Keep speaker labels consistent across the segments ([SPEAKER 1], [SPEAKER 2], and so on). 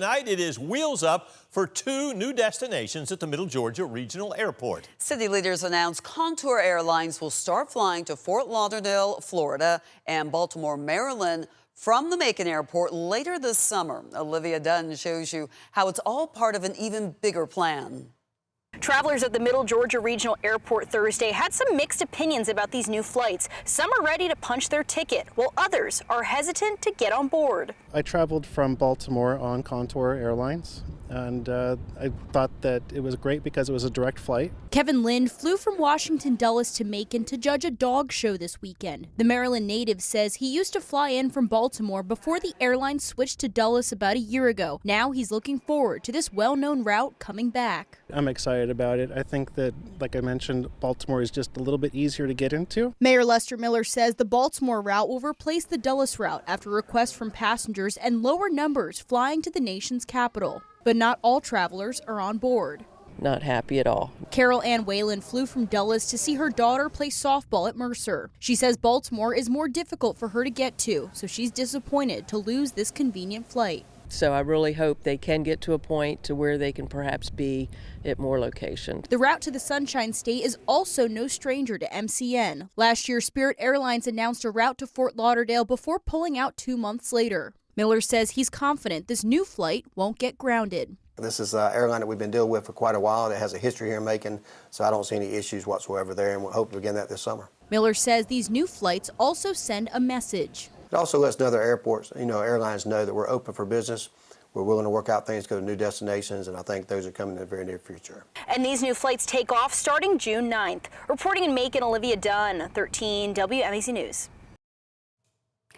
[SPEAKER 1] Tonight it is wheels up for two new destinations at the Middle Georgia Regional Airport.
[SPEAKER 2] City leaders announced Contour Airlines will start flying to Fort Lauderdale, Florida, and Baltimore, Maryland from the Macon Airport later this summer. Olivia Dunn shows you how it's all part of an even bigger plan.
[SPEAKER 3] Travelers at the Middle Georgia Regional Airport Thursday had some mixed opinions about these new flights. Some are ready to punch their ticket, while others are hesitant to get on board.
[SPEAKER 4] I traveled from Baltimore on Contour Airlines, and I thought that it was great because it was a direct flight.
[SPEAKER 5] Kevin Lind flew from Washington Dulles to Macon to judge a dog show this weekend. The Maryland native says he used to fly in from Baltimore before the airline switched to Dulles about a year ago. Now he's looking forward to this well-known route coming back.
[SPEAKER 4] I'm excited about it. I think that, like I mentioned, Baltimore is just a little bit easier to get into.
[SPEAKER 5] Mayor Lester Miller says the Baltimore route will replace the Dulles route after requests from passengers and lower numbers flying to the nation's capital. But not all travelers are on board.
[SPEAKER 6] Not happy at all.
[SPEAKER 5] Carol Ann Whalen flew from Dulles to see her daughter play softball at Mercer. She says Baltimore is more difficult for her to get to, so she's disappointed to lose this convenient flight.
[SPEAKER 6] So I really hope they can get to a point to where they can perhaps be at more locations.
[SPEAKER 5] The route to the Sunshine State is also no stranger to MCN. Last year, Spirit Airlines announced a route to Fort Lauderdale before pulling out 2 months later. Miller says he's confident this new flight won't get grounded.
[SPEAKER 7] This is an airline that we've been dealing with for quite a while. It has a history here in Macon, so I don't see any issues whatsoever there, and we'll hope to begin that this summer.
[SPEAKER 5] Miller says these new flights also send a message.
[SPEAKER 7] It also lets other airports, airlines know that we're open for business. We're willing to work out things, go to new destinations, and I think those are coming in the very near future.
[SPEAKER 3] And these new flights take off starting June 9th. Reporting in Macon, Olivia Dunn, 13 WMAC News.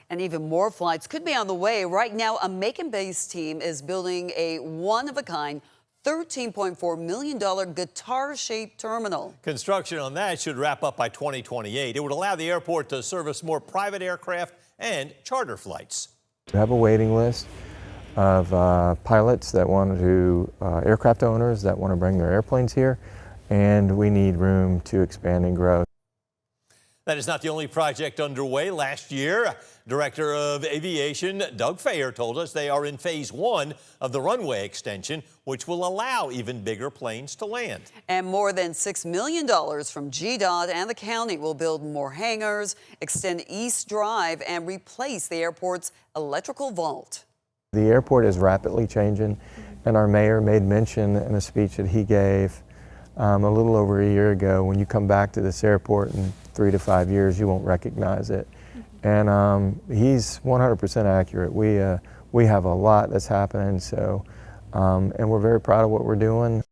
[SPEAKER 2] And even more flights could be on the way. Right now, a Macon-based team is building a one-of-a-kind $13.4 million guitar-shaped terminal.
[SPEAKER 1] Construction on that should wrap up by 2028. It would allow the airport to service more private aircraft and charter flights.
[SPEAKER 8] We have a waiting list of pilots that want to, aircraft owners that want to bring their airplanes here, and we need room to expand and grow.
[SPEAKER 1] That is not the only project underway. Last year, Director of Aviation Doug Fayer told us they are in phase 1 of the runway extension, which will allow even bigger planes to land.
[SPEAKER 2] And more than $6 million from GDOT and the county will build more hangars, extend East Drive, and replace the airport's electrical vault.
[SPEAKER 8] The airport is rapidly changing, and our mayor made mention in a speech that he gave a little over a year ago. When you come back to this airport in 3 to 5 years, you won't recognize it. And he's 100% accurate. We have a lot that's happening, so and we're very proud of what we're doing.